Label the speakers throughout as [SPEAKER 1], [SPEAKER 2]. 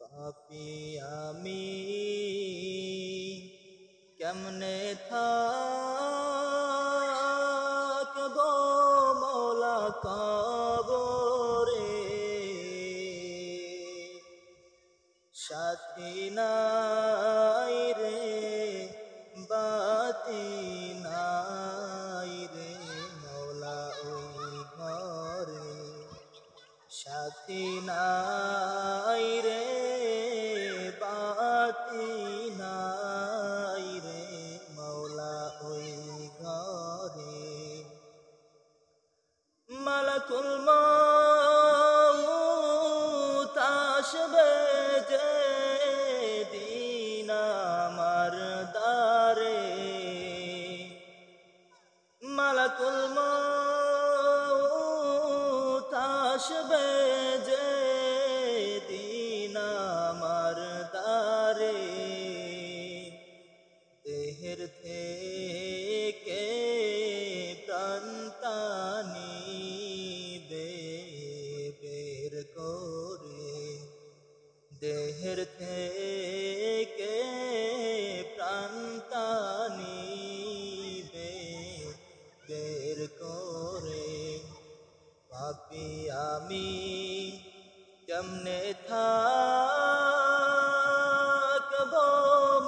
[SPEAKER 1] পাপী আমি কেমনে থাকবো মওলা কবরে, সাথী নাই রে বাতি নাই রে মওলা ওই ঘরে, সাথী নাই রে বাতি নাই রে মওলা ওই ঘরে। মালাকুল মউত আসবে যেদিন আমার দ্বারে, মালাকুল মউত আসবে যেদিন আমার দ্বারে, দেহের থেকে প্রাণটা নিবে বের করে, দেহের থেকে প্রাণটা নিবে বের করে। পাপী আমি কেমনে থাকবো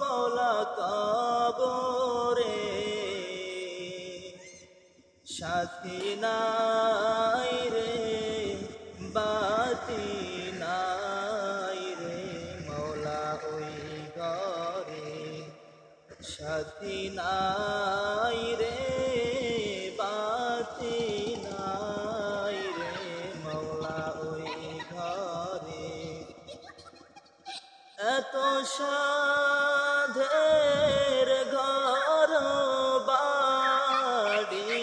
[SPEAKER 1] মওলা কবরে, সাথী নাই রে বাতি নাই রে মওলা ওই ঘরে, সাথী নাই রে বাতি নাই রে মওলা ওই ঘরে। এত সাধের ঘর বাড়ি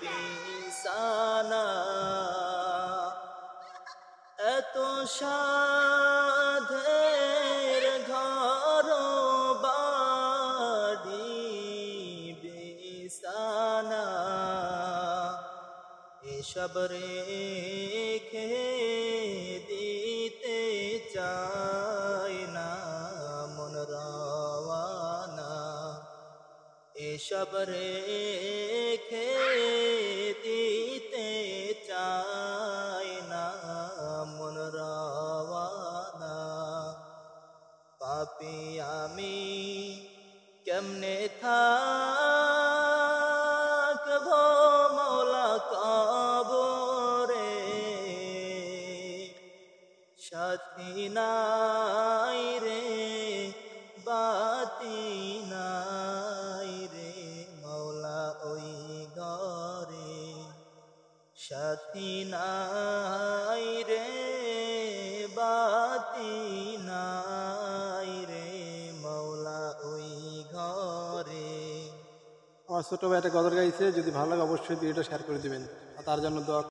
[SPEAKER 1] বিছানা, এত সাধের ঘর বাড়ি বিছানা, এসব রেখে দিতে চাই না মন রওয়ানা, এসব রেখে দিতে চাই না মন রওয়ানা। পাপী আমি কেমনে থাকবো মওলা কবরে, সাথী নাই রে বাতি নাই রে মওলা ওই ঘরে, সাথী নাই রে বাতি নাই রে মওলা ওই ঘরে।
[SPEAKER 2] আমার ছোট ভাই একটা গজল গাইছে, যদি ভালো লাগে অবশ্যই ভিডিওটা শেয়ার করে দিবেন আর তার জন্য দোয়া